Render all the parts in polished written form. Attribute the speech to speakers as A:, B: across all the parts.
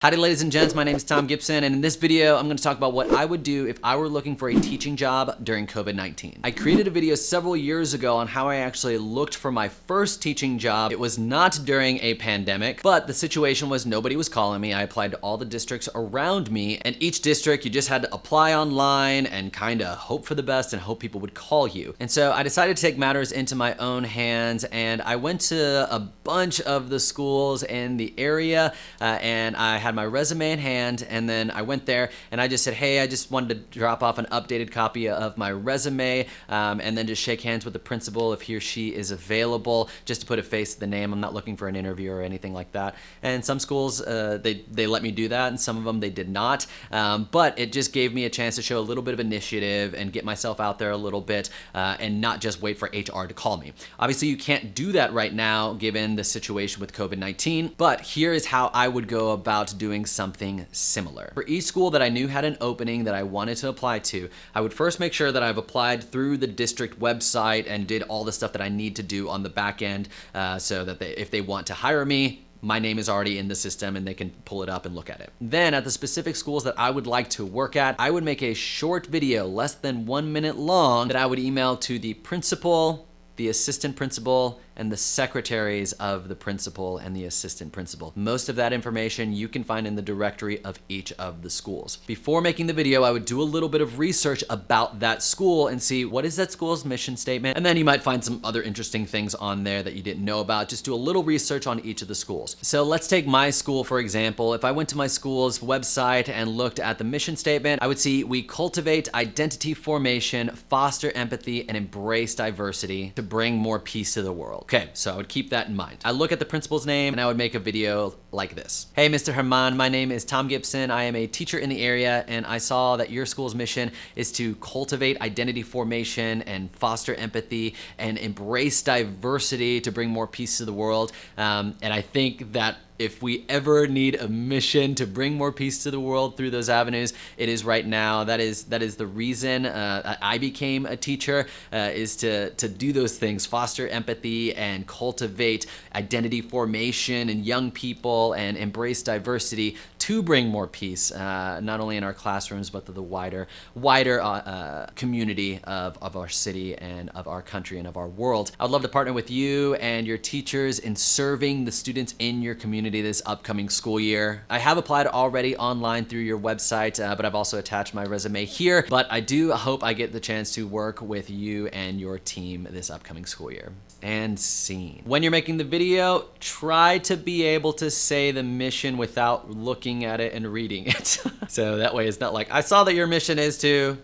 A: Howdy ladies and gents, my name is Thom Gibson, and in this video I'm going to talk about what I would do if I were looking for a teaching job during COVID-19. I created a video several years ago on how I actually looked for my first teaching job. It was not during a pandemic, but the situation was nobody was calling me. I applied to all the districts around me, and each district you just had to apply online and kind of hope for the best and hope people would call you. And so I decided to take matters into my own hands, and I went to a bunch of the schools in the area, and I had my resume in hand, and then I went there and I just said, hey, I just wanted to drop off an updated copy of my resume, and then just shake hands with the principal if he or she is available, just to put a face to the name. I'm not looking for an interview or anything like that. And some schools, they let me do that, and some of them they did not. But it just gave me a chance to show a little bit of initiative and get myself out there a little bit, and not just wait for HR to call me. Obviously, you can't do that right now given the situation with COVID-19, but here is how I would go about doing something similar. For each school that I knew had an opening that I wanted to apply to, I would first make sure that I've applied through the district website and did all the stuff that I need to do on the back end, so that if they want to hire me, my name is already in the system and they can pull it up and look at it. Then at the specific schools that I would like to work at, I would make a short video, less than 1 minute long, that I would email to the principal, the assistant principal, and the secretaries of the principal and the assistant principal. Most of that information you can find in the directory of each of the schools. Before making the video, I would do a little bit of research about that school and see what is that school's mission statement, and then you might find some other interesting things on there that you didn't know about. Just do a little research on each of the schools. So let's take my school for example. If I went to my school's website and looked at the mission statement, I would see we cultivate identity formation, foster empathy, and embrace diversity to bring more peace to the world. Okay, so I would keep that in mind. I look at the principal's name and I would make a video like this. Hey, Mr. Herman, my name is Thom Gibson. I am a teacher in the area, and I saw that your school's mission is to cultivate identity formation and foster empathy and embrace diversity to bring more peace to the world. And I think that if we ever need a mission to bring more peace to the world through those avenues, it is right now. That is the reason I became a teacher, is to do those things, foster empathy and cultivate identity formation in young people and embrace diversity to bring more peace, not only in our classrooms, but to the wider community of our city and of our country and of our world. I would love to partner with you and your teachers in serving the students in your community this upcoming school year. I have applied already online through your website, but I've also attached my resume here. But I do hope I get the chance to work with you and your team this upcoming school year. And scene. When you're making the video, try to be able to say the mission without looking at it and reading it. So that way it's not like, I saw that your mission is to...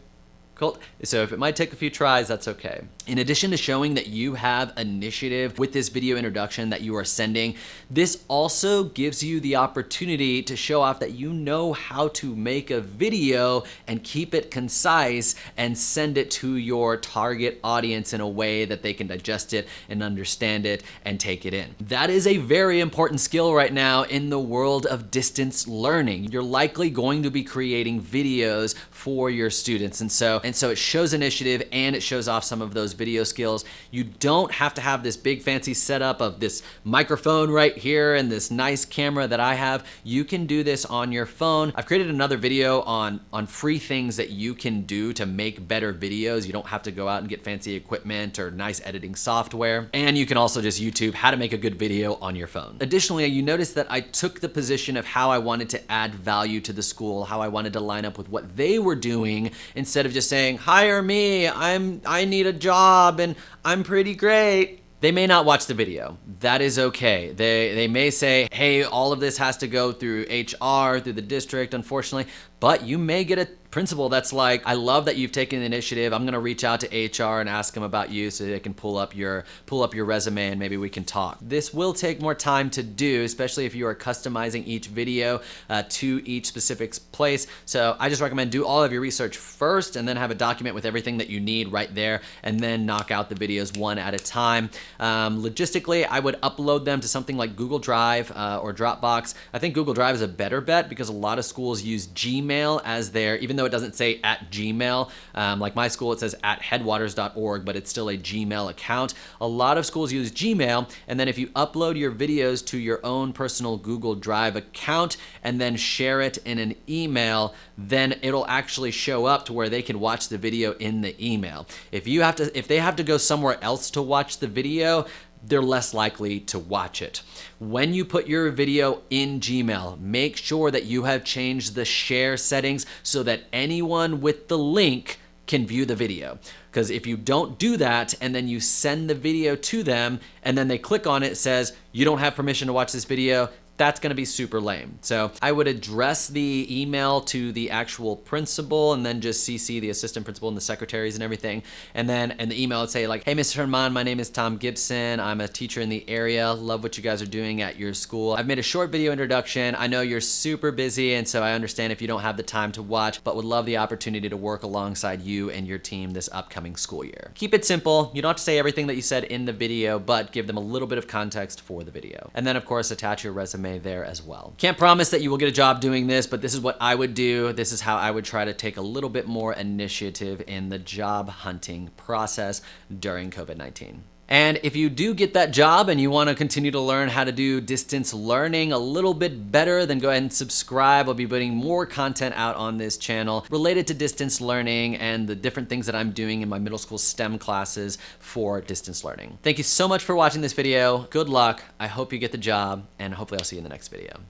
A: Cool. So if it might take a few tries, that's okay. In addition to showing that you have initiative with this video introduction that you are sending, this also gives you the opportunity to show off that you know how to make a video and keep it concise and send it to your target audience in a way that they can digest it and understand it and take it in. That is a very important skill right now in the world of distance learning. You're likely going to be creating videos for your students, and so it shows initiative and it shows off some of those video skills. You don't have to have this big fancy setup of this microphone right here and this nice camera that I have. You can do this on your phone. I've created another video on free things that you can do to make better videos. You don't have to go out and get fancy equipment or nice editing software. And you can also just YouTube how to make a good video on your phone. Additionally, you notice that I took the position of how I wanted to add value to the school, how I wanted to line up with what they were doing, instead of just saying, hire me, I need a job and I'm pretty great. They may not watch the video. That is okay. They may say, hey, all of this has to go through HR, through the district, unfortunately, but you may get a principal that's like, I love that you've taken the initiative. I'm gonna reach out to HR and ask them about you so they can pull up your resume and maybe we can talk. This will take more time to do, especially if you are customizing each video to each specific place. So I just recommend do all of your research first and then have a document with everything that you need right there, and then knock out the videos one at a time. Logistically, I would upload them to something like Google Drive or Dropbox. I think Google Drive is a better bet because a lot of schools use Gmail as their, even though though it doesn't say at Gmail. Like my school, it says at headwaters.org, but it's still a Gmail account. A lot of schools use Gmail, and then if you upload your videos to your own personal Google Drive account and then share it in an email, then it'll actually show up to where they can watch the video in the email. If they have to go somewhere else to watch the video, they're less likely to watch it. When you put your video in Gmail, make sure that you have changed the share settings so that anyone with the link can view the video. Because if you don't do that and then you send the video to them and then they click on it, it says, you don't have permission to watch this video, that's gonna be super lame. So I would address the email to the actual principal and then just CC the assistant principal and the secretaries and everything. And then in the email, it'd say like, hey, Mr. Herman, my name is Thom Gibson. I'm a teacher in the area. Love what you guys are doing at your school. I've made a short video introduction. I know you're super busy, and so I understand if you don't have the time to watch, but would love the opportunity to work alongside you and your team this upcoming school year. Keep it simple. You don't have to say everything that you said in the video, but give them a little bit of context for the video. And then of course, attach your resume there as well. Can't promise that you will get a job doing this, but this is what I would do. This is how I would try to take a little bit more initiative in the job hunting process during COVID-19. And if you do get that job and you want to continue to learn how to do distance learning a little bit better, then go ahead and subscribe. I'll be putting more content out on this channel related to distance learning and the different things that I'm doing in my middle school STEM classes for distance learning. Thank you so much for watching this video. Good luck. I hope you get the job, and hopefully I'll see you in the next video.